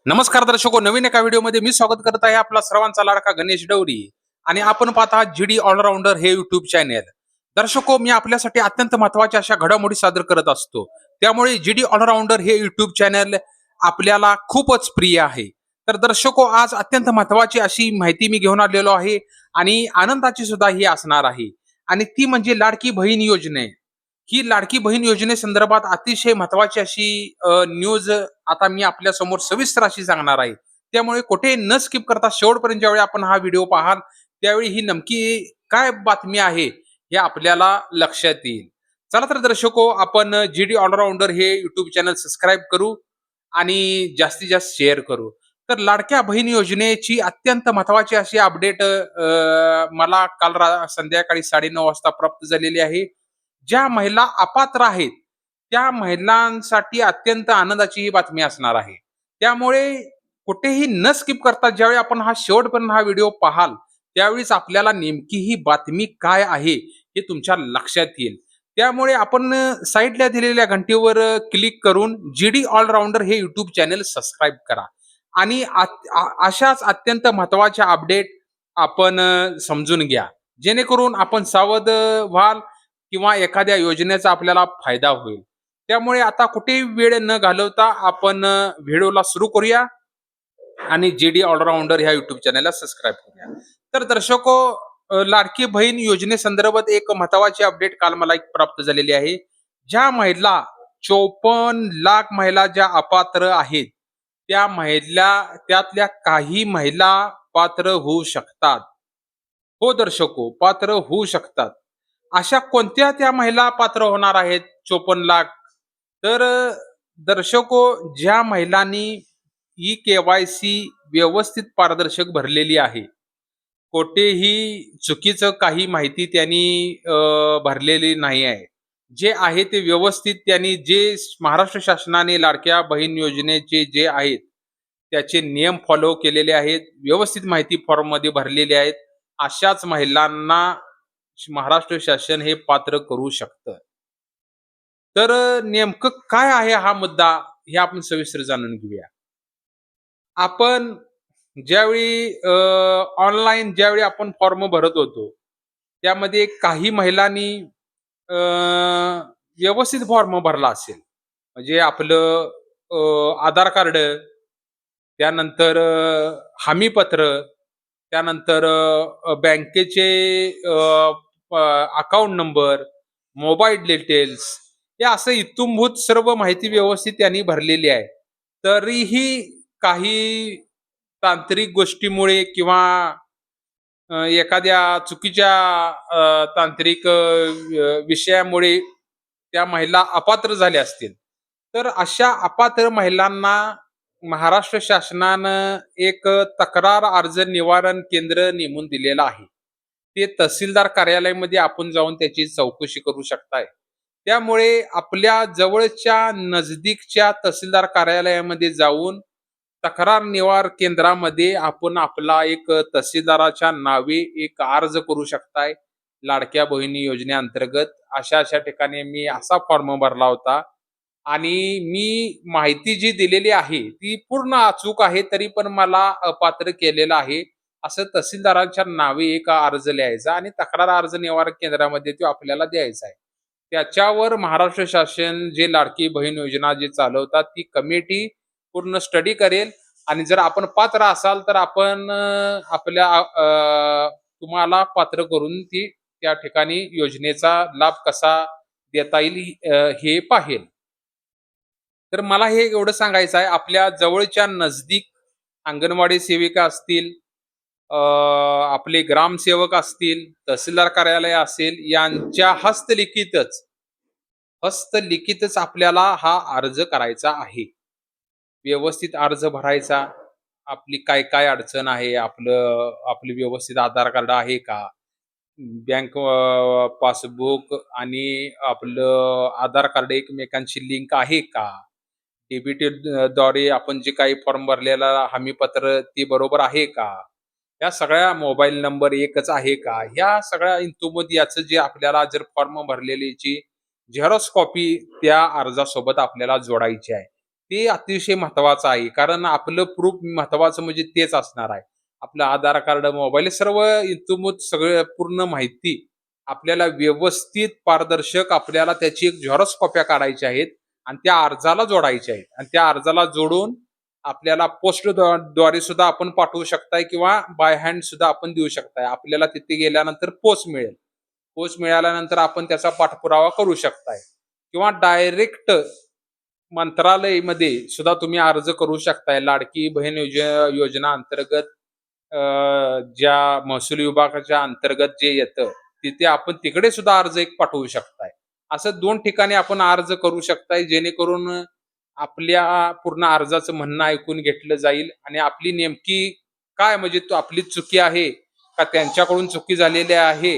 नमस्कार दर्शको, नवीन एका व्हिडिओमध्ये मी स्वागत करत आहे आपला सर्वांचा लाडका गणेश डवरी. आणि आपण पाहता जीडी ऑलराऊंडर हे युट्यूब चॅनेल. दर्शको, मी आपल्यासाठी अत्यंत महत्वाच्या अशा घडामोडी सादर करत असतो. त्यामुळे जीडी ऑलराऊंडर हे युट्यूब चॅनेल आपल्याला खूपच प्रिय आहे. तर दर्शको, आज अत्यंत महत्वाची अशी माहिती मी घेऊन आलेलो आहे आणि आनंदाची सुद्धा ही असणार आहे. आणि ती म्हणजे लाडकी बहीण योजने. ही लाडकी बहीण योजनेसंदर्भात अतिशय महत्वाची अशी न्यूज आता मी आपल्या समोर सविस्तर अशी सांगणार आहे. त्यामुळे कुठे न स्किप करता शेवटपर्यंत ज्यावेळी आपण हा व्हिडिओ पाहाल, त्यावेळी ही नमकी काय बातमी आहे हे आपल्याला लक्षात येईल. चला तर दर्शको, आपण जीडी ऑलराऊंडर हे युट्यूब चॅनल सबस्क्राईब करू आणि जास्तीत जास्त शेअर करू. तर लाडक्या बहीण योजनेची अत्यंत महत्वाची अशी अपडेट मला काल संध्याकाळी 9:30 वाजता प्राप्त झालेली आहे. ज्या महिला अपात्र आहेत, त्या महिलांसाठी अत्यंत आनंदाची ही बातमी असणार आहे. त्यामुळे कुठेही न स्किप करता ज्यावेळी आपण हा शेवटपर्यंत हा व्हिडिओ पाहाल, त्यावेळीच आपल्याला नेमकी ही बातमी काय आहे हे तुमच्या लक्षात येईल. त्यामुळे आपण साइडला दिलेल्या घंटेवर क्लिक करून जीडी ऑलराऊंडर हे युट्यूब चॅनल सबस्क्राईब करा आणि अशाच अत्यंत महत्वाच्या अपडेट आपण समजून घ्या, जेणेकरून आपण सावध व्हाल किंवा एखाद्या योजनेचा आपल्याला फायदा होईल. त्यामुळे आता कुठेही वेळ न घालवता आपण व्हिडिओला सुरू करूया आणि जीडी ऑलराऊंडर ह्या युट्यूब चॅनलला सबस्क्राईब करूया. तर दर्शको, लाडकी बहीण योजनेसंदर्भात एक महत्वाची अपडेट काल मला एक प्राप्त झालेली आहे. ज्या महिला 54 लाख महिला ज्या अपात्र आहेत, त्या महिला त्यातल्या काही महिला पात्र होऊ शकतात. हो दर्शको, पात्र होऊ शकतात. अशा कोणत्या त्या महिला पात्र होणार आहेत 54 लाख? तर दर्शको, ज्या महिलांनी ई-केवायसी व्यवस्थित पारदर्शक भरलेली आहे. कोठेही चुकीचं काही माहिती त्यांनी भरलेली नाही आहे. जे आहे ते व्यवस्थित त्यांनी जे महाराष्ट्र शासनाने लाडक्या बहीण योजनेचे जे आहेत, त्याचे नियम फॉलो केलेले आहेत. व्यवस्थित माहिती फॉर्ममध्ये भरलेली आहेत. अशाच महिलांना महाराष्ट्र शासन हे पात्र करू शकतं. तर नेमकं काय आहे हा मुद्दा हे आपण सविस्तर जाणून घेऊया. आपण ज्यावेळी ऑनलाईन ज्यावेळी आपण फॉर्म भरत होतो, त्यामध्ये काही महिलांनी अ, व्यवस्थित फॉर्म भरला असेल. म्हणजे आपलं आधार कार्ड, त्यानंतर हमीपत्र, त्यानंतर बँकेचे अकाउंट नंबर, मोबाईल डिटेल्स, हे असं इत्थंभूत सर्व माहिती व्यवस्थित त्यांनी भरलेली आहे. तरीही काही तांत्रिक गोष्टीमुळे किंवा एखाद्या चुकीच्या तांत्रिक विषयामुळे त्या महिला अपात्र झाल्या असतील, तर अशा अपात्र महिलांना महाराष्ट्र शासनानं एक तक्रार अर्ज निवारण केंद्र नेमून दिलेलं आहे. ते तहसीलदार कार्यालयामध्ये आपण जाऊन त्याची चौकशी करू शकताय. त्यामुळे आपल्या जवळच्या नजदीकच्या तहसीलदार कार्यालयामध्ये जाऊन तक्रार निवार केंद्रामध्ये आपण आपला एक तहसीलदाराच्या नावे एक अर्ज करू शकताय. लाडक्या बहिणी योजनेअंतर्गत अशा अशा ठिकाणी मी असा फॉर्म भरला होता आणि मी माहिती जी दिलेली आहे ती पूर्ण अचूक आहे, तरी पण मला अपात्र केलेलं आहे, असं तहसीलदारांच्या नावे एक अर्ज लिहायचा आणि तक्रार अर्ज निवारण केंद्रामध्ये तो आपल्याला द्यायचा आहे. त्याच्यावर महाराष्ट्र शासन जे लाडकी बहीण योजना जे चालवतात ती कमिटी पूर्ण स्टडी करेल आणि जर आपण पात्र असाल तर आपण तुम्हाला पात्र करून ती त्या ठिकाणी योजनेचा लाभ कसा देता येईल हे पाहेल. तर मला हे एवढं सांगायचं आहे, आपल्या जवळच्या नजदीक अंगणवाडी सेविका असतील, आपले ग्रामसेवक असतील, तहसीलदार कार्यालय असेल, यांच्या हस्तलिखितच आपल्याला हा अर्ज करायचा आहे. व्यवस्थित अर्ज भरायचा. आपली काय काय अडचण आहे, आपली व्यवस्थित आधार कार्ड आहे का, बँक पासबुक आणि आपलं आधार कार्ड एकमेकांशी लिंक आहे का, डीबीटी द्वारे आपण जे काही फॉर्म भरलेला हमीपत्र ते बरोबर आहे का, या सगळ्या मोबाईल नंबर एकच आहे का, ह्या सगळ्या इंतुमत याचं जे आपल्याला जर फॉर्म भरलेलीची झेरॉक्स कॉपी त्या अर्जासोबत आपल्याला जोडायची आहे. ते अतिशय महत्वाचं आहे. कारण आपलं प्रूफ महत्वाचं म्हणजे तेच असणार आहे. आपलं आधार कार्ड, मोबाईल सर्व इत्थंभूत सगळं पूर्ण माहिती आपल्याला व्यवस्थित पारदर्शक आपल्याला त्याची एक झेरॉक्स कॉप्या काढायच्या आहेत आणि त्या अर्जाला जोडायच्या आहेत आणि त्या अर्जाला जोडून आपल्याला पोस्ट द्वारे सुद्धा आपण पाठवू शकताय किंवा बाय हँड सुद्धा आपण देऊ शकताय. आपल्याला तिथे गेल्यानंतर पोस्ट मिळेल. पोस्ट मिळाल्यानंतर आपण त्याचा पाठपुरावा करू शकताय किंवा डायरेक्ट मंत्रालयामध्ये सुद्धा तुम्ही अर्ज करू शकताय. लाडकी बहीण योजना अंतर्गत अ, ज्या महसूल विभागाच्या अंतर्गत जे येतं, तिथे आपण तिकडे सुद्धा अर्ज एक पाठवू शकताय. असं 2 ठिकाणी आपण अर्ज करू शकताय, जेणेकरून आपल्या पूर्ण अर्जाचं म्हणणं ऐकून घेतलं जाईल आणि आपली नेमकी काय म्हणजे तो आपली चुकी आहे का त्यांच्याकडून चुकी झालेली आहे,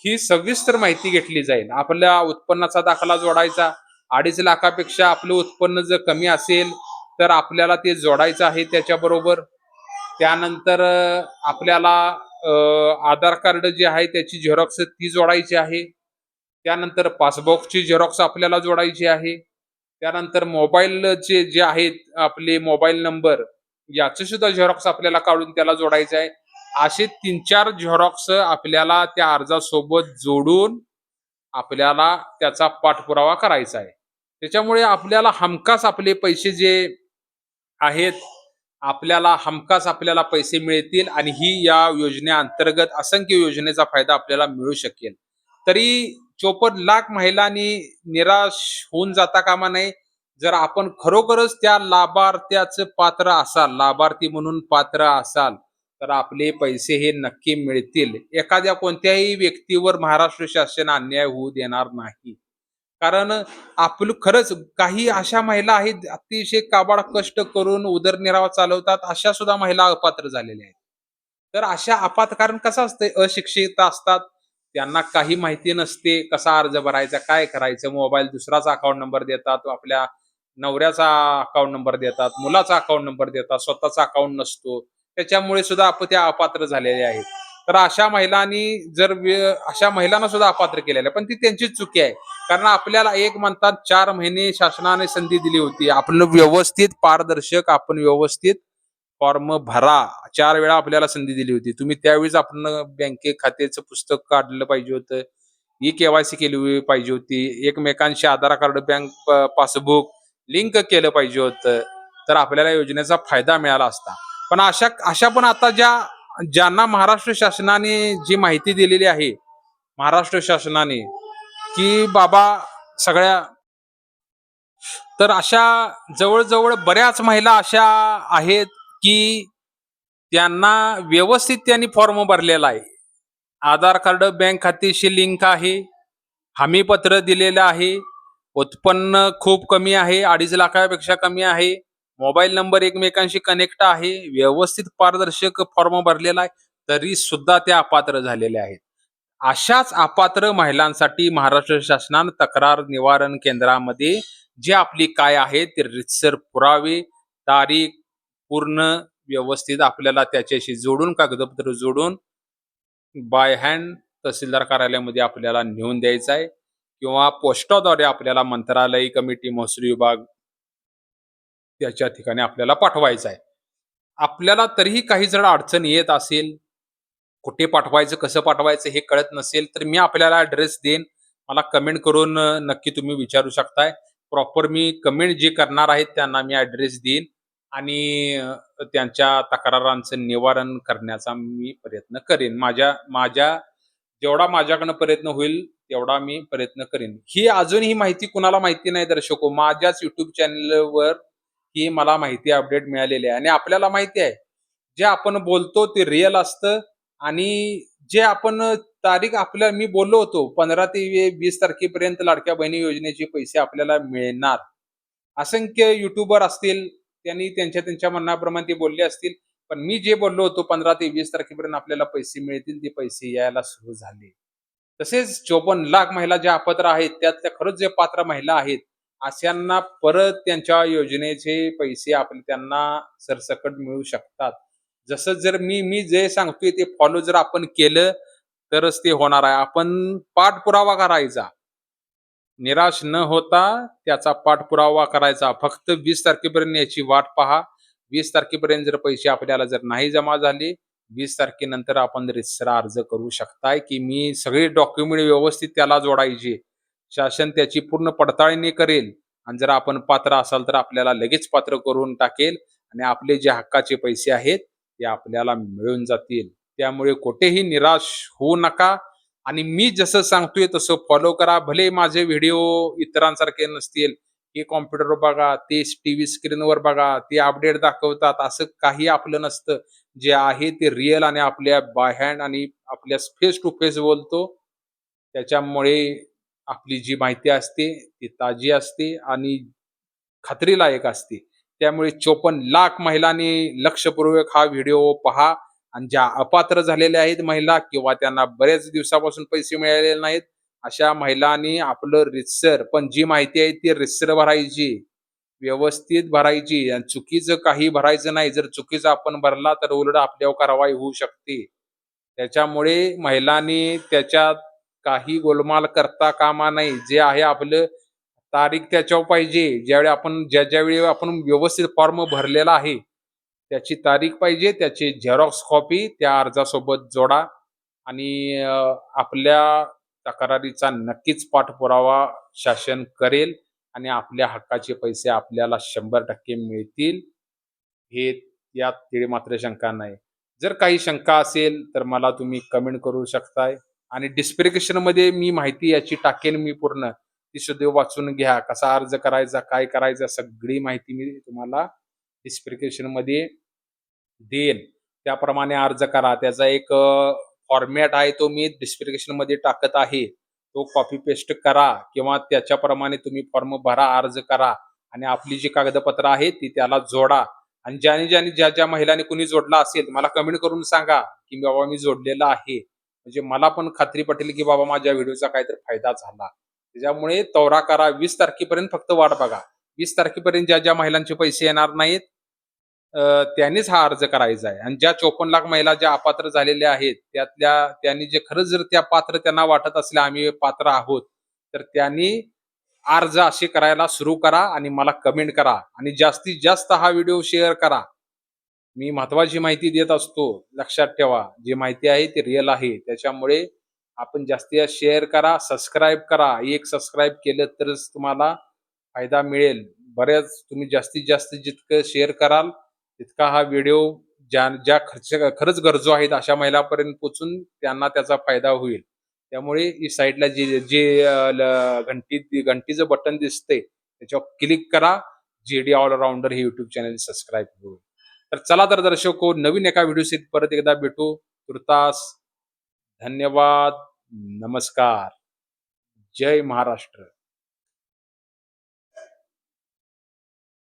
ही सविस्तर माहिती घेतली जाईल. आपल्या उत्पन्नाचा दाखला जोडायचा. 2.5 लाखापेक्षा आपलं उत्पन्न जर कमी असेल, तर आपल्याला ते जोडायचं आहे त्याच्याबरोबर. त्यानंतर आपल्याला आधार कार्ड जे आहे त्याची झेरॉक्स ती जोडायची आहे. त्यानंतर पासबुकची झेरॉक्स आपल्याला जोडायची आहे. त्यानंतर मोबाईलचे जे आहेत आपले मोबाईल नंबर याचे सुद्धा झेरॉक्स आपल्याला काढून त्याला जोडायचं आहे. असे 3-4 झेरॉक्स आपल्याला त्या अर्जासोबत जोडून आपल्याला त्याचा पाठपुरावा करायचा आहे. त्याच्यामुळे आपल्याला हमखास आपले पैसे जे आहेत, आपल्याला हमखास आपल्याला पैसे मिळतील आणि ही या योजनेअंतर्गत असंख्य योजनेचा फायदा आपल्याला मिळू शकेल. तरी 54 लाख महिलांनी निराश होऊन जाता कामा नये. जर आपण खरोखरच त्या लाभार्थ्याचं पात्र असाल, लाभार्थी म्हणून पात्र असाल, तर आपले पैसे हे नक्की मिळतील. एखाद्या कोणत्याही व्यक्तीवर महाराष्ट्र शासन अन्याय होऊ देणार नाही. कारण आपलं खरंच काही अशा महिला आहेत अतिशय काबाड कष्ट करून उदरनिर्वाह चालवतात, अशा सुद्धा महिला अपात्र झालेल्या आहेत. तर अशा कारण कसं असतंय, अशिक्षित असतात, त्यांना काही माहिती नसते कसा अर्ज भरायचा, काय करायचं. मोबाईल दुसराचा अकाउंट नंबर देतात, आपल्या नवऱ्याचा अकाउंट नंबर देतात, मुलाचा अकाउंट नंबर देतात, स्वतःचा अकाउंट नसतो. त्याच्यामुळे सुद्धा त्या अपात्र झालेल्या आहेत. तर अशा महिलांना सुद्धा अपात्र केलेलं आहे, पण ती त्यांचीच चुकी आहे. कारण आपल्याला एक म्हणतात 4 महिने शासनाने संधी दिली होती. आपण व्यवस्थित पारदर्शक आपण व्यवस्थित फॉर्म भरा. 4 वेळा आपल्याला संधी दिली होती. तुम्ही त्यावेळेस आपण बँके खात्याचं पुस्तक काढलं पाहिजे होतं. ई-के-वाय-सी केली पाहिजे होती. एकमेकांशी आधार कार्ड, बँक पासबुक लिंक केलं पाहिजे होतं. तर आपल्याला योजनेचा फायदा मिळाला असता. पण अशा अशा पण आता ज्यांना महाराष्ट्र शासनाने जी माहिती दिलेली आहे, महाराष्ट्र शासनाने, की बाबा सगळ्या तर अशा जवळ-जवळ बऱ्याच महिला अशा आहेत, की त्यांना व्यवस्थित त्यांनी फॉर्म भरलेला आहे. आधार कार्ड बँक खात्याशी लिंक आहे. हमीपत्र दिलेलं आहे. उत्पन्न खूप कमी आहे. 2.5 लाखापेक्षा कमी आहे. मोबाईल नंबर एकमेकांशी कनेक्ट आहे. व्यवस्थित पारदर्शक फॉर्म भरलेला आहे. तरी सुद्धा त्या अपात्र झालेल्या आहेत. अशाच अपात्र महिलांसाठी महाराष्ट्र शासनानं तक्रार निवारण केंद्रामध्ये जे आपली काय आहे ते रीतसर पुरावे, तारीख पूर्ण व्यवस्थित आपल्याला त्याच्याशी जोडून कागदपत्र जोडून बाय हँड तहसीलदार कार्यालयामध्ये आपल्याला नेऊन द्यायचं आहे किंवा पोस्टाद्वारे आपल्याला मंत्रालय कमिटी महसूल विभाग त्याच्या ठिकाणी आपल्याला पाठवायचं आहे. आपल्याला तरीही काही जर अडचण येत असेल, कुठे पाठवायचं, कसं पाठवायचं हे कळत नसेल, तर मी आपल्याला ॲड्रेस देईन. मला कमेंट करून नक्की तुम्ही विचारू शकताय. प्रॉपर मी कमेंट जे करणार आहेत त्यांना मी ॲड्रेस देईन आणि त्यांच्या तक्रारांचं निवारण करण्याचा मी प्रयत्न करेन. माझ्या माझ्या जेवढा माझ्याकडनं प्रयत्न होईल तेवढा मी प्रयत्न करेन. ही अजून ही माहिती कुणाला माहिती नाही दर्शको. माझ्याच YouTube चॅनलवर ही मला माहिती अपडेट मिळालेली आहे आणि आपल्याला माहिती आहे, जे आपण बोलतो ते रिअल असतं आणि जे आपण तारीख मी बोललो होतो 15 ते 20 तारखेपर्यंत लाडक्या बहिणी योजनेचे पैसे आपल्याला मिळणार. असंख्य युट्यूबर असतील, त्यांनी त्यांच्या त्यांच्या म्हणण्याप्रमाणे ते बोलले असतील. पण मी जे बोललो होतो 15 ते 20 तारखेपर्यंत आपल्याला पैसे मिळतील, ते पैसे यायला सुरू झाले. तसेच 54 लाख महिला ज्या अपात्र आहेत, त्यातल्या खरंच जे पात्र महिला आहेत, अशांना परत त्यांच्या योजनेचे पैसे त्यांना सरसकट मिळू शकतात. जसं जर मी मी जे सांगतोय ते फॉलो जर आपण केलं, तरच ते होणार आहे. आपण पाठपुरावा करायचा. निराश न होता त्याचा पाठपुरावा करायचा. फक्त 20 तारखेपर्यंत याची वाट पहा. 20 तारखेपर्यंत जर पैसे आपल्याला जर नाही जमा झाले, 20 तारखेनंतर आपण रितसर अर्ज करू शकताय, की मी सगळे डॉक्युमेंट व्यवस्थित त्याला जोडायचे. शासन त्याची पूर्ण पडताळणी करेल आणि जर आपण पात्र असाल तर आपल्याला लगेच पात्र करून टाकेल आणि आपले जे हक्काचे पैसे आहेत, ते आपल्याला मिळून जातील. त्यामुळे कुठेही निराश होऊ नका. आणि मी जसं सांगतोय तसं फॉलो करा. भले माझे व्हिडिओ इतरांसारखे नसतील, हे कॉम्प्युटरवर बघा, ते टीव्ही स्क्रीनवर बघा, ते अपडेट दाखवतात, असं काही आपलं नसतं. जे आहे ते रिअल आणि आपल्या बाय हँड आणि आपल्या फेस टू फेस बोलतो. त्याच्यामुळे आपली जी माहिती असते ती ताजी असते आणि खात्रीलायक असते. त्यामुळे 54,00,000 महिलांनी लक्षपूर्वक हा व्हिडिओ पहा आणि ज्या अपात्र झालेल्या आहेत महिला किंवा त्यांना बऱ्याच दिवसापासून पैसे मिळालेले नाहीत, अशा महिलांनी आपलं रीतसर पण जी माहिती आहे ती रीतसर भरायची, व्यवस्थित भरायची आणि चुकीचं काही भरायचं नाही. जर चुकीचं आपण भरला तर उलट आपल्यावर कारवाई होऊ शकते. त्याच्यामुळे महिलांनी त्याच्यात काही गोलमाल करता कामा नये. जे आहे आपलं तारीख त्याच्यावर पाहिजे. ज्या-ज्यावेळी आपण व्यवस्थित फॉर्म भरलेला आहे, त्याची तारीख पाहिजे, त्याची झेरॉक्स कॉपी त्या अर्जासोबत जोडा आणि आपल्या तक्रारीचा नक्कीच पाठपुरावा शासन करेल आणि आपल्या हक्काचे पैसे आपल्याला 100% मिळतील. हे यात तीळ मात्र शंका नाही. जर काही शंका असेल, तर मला तुम्ही कमेंट करू शकताय आणि डिस्क्रिप्शनमध्ये मी माहिती याची टाकेन मी पूर्ण. ती सुद्धा वाचून घ्या. कसा अर्ज करायचा, काय करायचं, सगळी माहिती मी तुम्हाला डिस्क्रिप्शनमध्ये देईल. त्याप्रमाणे अर्ज करा. त्याचा एक फॉर्मॅट आहे तो मी डिस्क्रिप्शनमध्ये टाकत आहे. तो कॉपी पेस्ट करा किंवा त्याच्याप्रमाणे तुम्ही फॉर्म भरा, अर्ज करा आणि आपली जी कागदपत्र आहेत ती त्याला जोडा. आणि ज्याने ज्या महिलांनी कुणी जोडला असेल मला कमेंट करून सांगा, की बाबा मी जोडलेलं आहे. म्हणजे मला पण खात्री पटेल, की बाबा माझ्या व्हिडिओचा काहीतरी फायदा झाला. त्याच्यामुळे त्वरा करा. 20 तारखेपर्यंत फक्त वाट बघा. 20 तारखेपर्यंत ज्या महिलांचे पैसे येणार नाहीत, त्यांनीच हा अर्ज करायचा आहे आणि ज्या 54,00,000 महिला ज्या अपात्र झालेल्या आहेत, त्यांनी जे खरंच जर त्या पात्र त्यांना वाटत असल्या आम्ही पात्र आहोत, तर त्यांनी अर्ज असे करायला सुरू करा आणि मला कमेंट करा आणि जास्तीत जास्त हा व्हिडिओ शेअर करा. मी महत्वाची माहिती देत असतो. लक्षात ठेवा, जी माहिती आहे ती रिअल आहे. त्याच्यामुळे आपण जास्तीत जास्त शेअर करा, सबस्क्राईब करा. एक सबस्क्राईब केलं तरच तुम्हाला फायदा मिळेल. बऱ्याच तुम्ही जास्तीत जास्त जितकं शेअर कराल, तितका हा व्हिडिओ ज्या ज्या खरंच गरजू आहेत अशा महिलांपर्यंत पोहोचून त्यांना त्याचा फायदा होईल. त्यामुळे ही साईडला जे जे घंटीचं बटन दिसतंय त्याच्यावर क्लिक करा. जे ऑलराउंडर हे YouTube चॅनल सबस्क्राईब करू. तर चला तर दर्शको नवीन एका व्हिडिओशी परत एकदा भेटू. तुर्तास धन्यवाद. नमस्कार. जय महाराष्ट्र.